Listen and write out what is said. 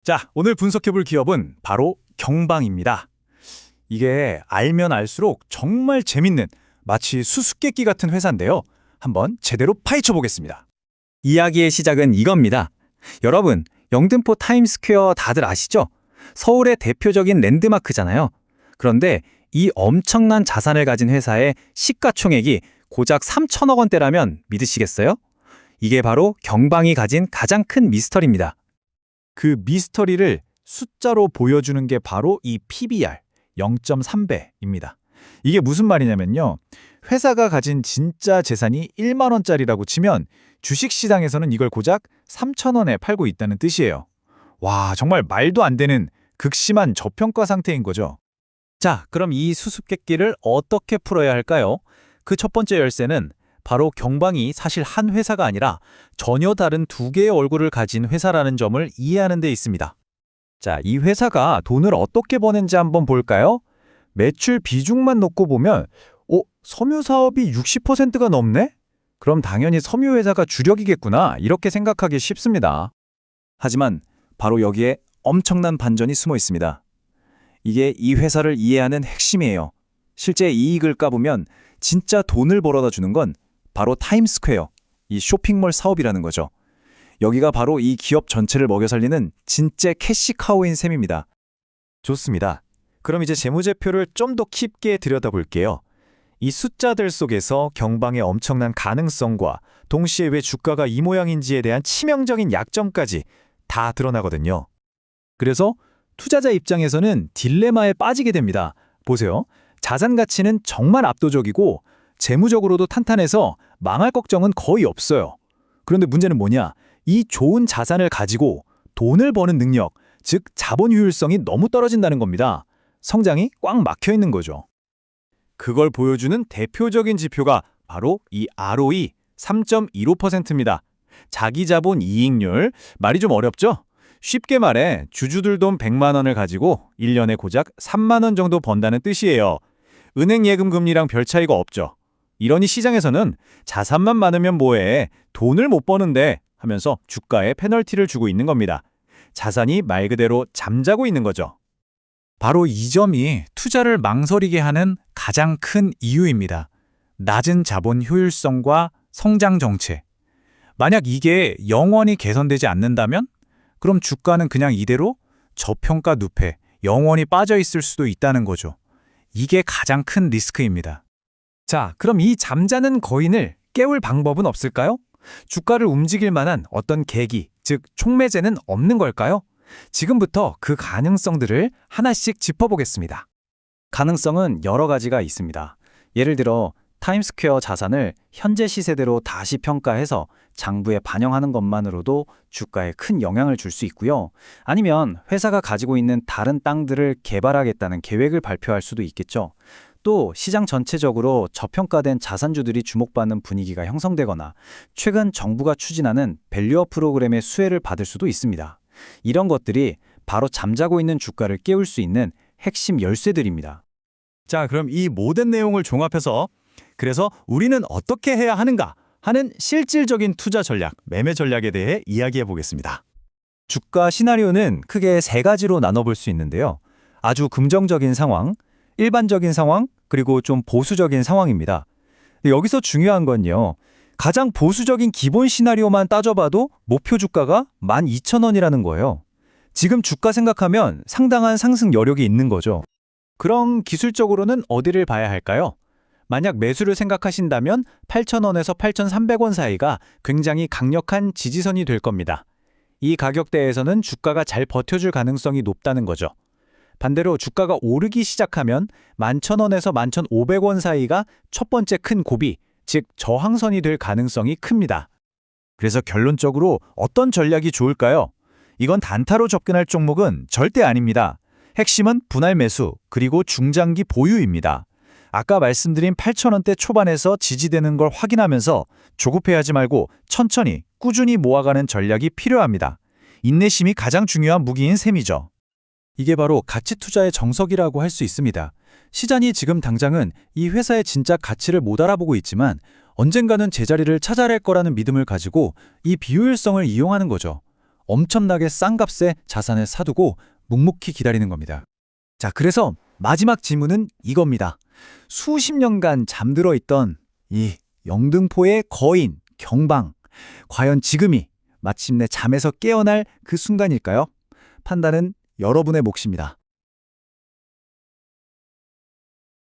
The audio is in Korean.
자, 오늘 분석해볼 기업은 바로 경방입니다. 이게 알면 알수록 정말 재밌는 마치 수수께끼 같은 회사인데요. 한번 제대로 파헤쳐 보겠습니다. 이야기의 시작은 이겁니다. 여러분, 영등포 타임스퀘어 다들 아시죠? 서울의 대표적인 랜드마크잖아요. 그런데 이 엄청난 자산을 가진 회사의 시가총액이 고작 3천억 원대라면 믿으시겠어요? 이게 바로 경방이 가진 가장 큰 미스터리입니다. 그 미스터리를 숫자로 보여주는 게 바로 이 PBR 0.3배입니다. 이게 무슨 말이냐면요. 회사가 가진 진짜 재산이 1만 원짜리라고 치면 주식시장에서는 이걸 고작 3천 원에 팔고 있다는 뜻이에요. 와, 정말 말도 안 되는 극심한 저평가 상태인 거죠. 자, 그럼 이 수수께끼를 어떻게 풀어야 할까요? 그 첫 번째 열쇠는 바로 경방이 사실 한 회사가 아니라 전혀 다른 두 개의 얼굴을 가진 회사라는 점을 이해하는 데 있습니다. 자, 이 회사가 돈을 어떻게 버는지 한번 볼까요? 매출 비중만 놓고 보면 섬유 사업이 60%가 넘네? 그럼 당연히 섬유 회사가 주력이겠구나 이렇게 생각하기 쉽습니다. 하지만 바로 여기에 엄청난 반전이 숨어 있습니다. 이게 이 회사를 이해하는 핵심이에요. 실제 이익을 까보면 진짜 돈을 벌어다 주는 건 바로 타임스퀘어, 이 쇼핑몰 사업이라는 거죠. 여기가 바로 이 기업 전체를 먹여 살리는 진짜 캐시카우인 셈입니다. 좋습니다. 그럼 이제 재무제표를 좀 더 깊게 들여다볼게요. 이 숫자들 속에서 경방의 엄청난 가능성과 동시에 왜 주가가 이 모양인지에 대한 치명적인 약점까지 다 드러나거든요. 그래서 투자자 입장에서는 딜레마에 빠지게 됩니다. 보세요. 자산 가치는 정말 압도적이고 재무적으로도 탄탄해서 망할 걱정은 거의 없어요. 그런데 문제는 뭐냐? 이 좋은 자산을 가지고 돈을 버는 능력, 즉 자본 효율성이 너무 떨어진다는 겁니다. 성장이 꽉 막혀 있는 거죠. 그걸 보여주는 대표적인 지표가 바로 이 ROE 3.15%입니다. 자기 자본 이익률, 말이 좀 어렵죠? 쉽게 말해 주주들 돈 100만 원을 가지고 1년에 고작 3만 원 정도 번다는 뜻이에요. 은행 예금 금리랑 별 차이가 없죠. 이러니 시장에서는 자산만 많으면 뭐해, 돈을 못 버는데 하면서 주가에 페널티를 주고 있는 겁니다. 자산이 말 그대로 잠자고 있는 거죠. 바로 이 점이 투자를 망설이게 하는 가장 큰 이유입니다. 낮은 자본 효율성과 성장 정체. 만약 이게 영원히 개선되지 않는다면 그럼 주가는 그냥 이대로 저평가 늪에 영원히 빠져 있을 수도 있다는 거죠. 이게 가장 큰 리스크입니다. 자, 그럼 이 잠자는 거인을 깨울 방법은 없을까요? 주가를 움직일 만한 어떤 계기, 즉 촉매제는 없는 걸까요? 지금부터 그 가능성들을 하나씩 짚어보겠습니다. 가능성은 여러 가지가 있습니다. 예를 들어 타임스퀘어 자산을 현재 시세대로 다시 평가해서 장부에 반영하는 것만으로도 주가에 큰 영향을 줄 수 있고요. 아니면 회사가 가지고 있는 다른 땅들을 개발하겠다는 계획을 발표할 수도 있겠죠. 또 시장 전체적으로 저평가된 자산주들이 주목받는 분위기가 형성되거나 최근 정부가 추진하는 밸류업 프로그램의 수혜를 받을 수도 있습니다. 이런 것들이 바로 잠자고 있는 주가를 깨울 수 있는 핵심 열쇠들입니다. 자, 그럼 이 모든 내용을 종합해서 그래서 우리는 어떻게 해야 하는가 하는 실질적인 투자 전략, 매매 전략에 대해 이야기해 보겠습니다. 주가 시나리오는 크게 세 가지로 나눠볼 수 있는데요. 아주 긍정적인 상황, 일반적인 상황, 그리고 좀 보수적인 상황입니다. 여기서 중요한 건요. 가장 보수적인 기본 시나리오만 따져봐도 목표 주가가 12,000원이라는 거예요. 지금 주가 생각하면 상당한 상승 여력이 있는 거죠. 그럼 기술적으로는 어디를 봐야 할까요? 만약 매수를 생각하신다면 8,000원에서 8,300원 사이가 굉장히 강력한 지지선이 될 겁니다. 이 가격대에서는 주가가 잘 버텨줄 가능성이 높다는 거죠. 반대로 주가가 오르기 시작하면 11,000원에서 11,500원 사이가 첫 번째 큰 고비, 즉 저항선이 될 가능성이 큽니다. 그래서 결론적으로 어떤 전략이 좋을까요? 이건 단타로 접근할 종목은 절대 아닙니다. 핵심은 분할 매수, 그리고 중장기 보유입니다. 아까 말씀드린 8,000원대 초반에서 지지되는 걸 확인하면서 조급해하지 말고 천천히 꾸준히 모아가는 전략이 필요합니다. 인내심이 가장 중요한 무기인 셈이죠. 이게 바로 가치 투자의 정석이라고 할 수 있습니다. 시장이 지금 당장은 이 회사의 진짜 가치를 못 알아보고 있지만 언젠가는 제자리를 찾아낼 거라는 믿음을 가지고 이 비효율성을 이용하는 거죠. 엄청나게 싼 값에 자산을 사두고 묵묵히 기다리는 겁니다. 자, 그래서 마지막 질문은 이겁니다. 수십 년간 잠들어 있던 이 영등포의 거인, 경방. 과연 지금이 마침내 잠에서 깨어날 그 순간일까요? 판단은 여러분의 몫입니다.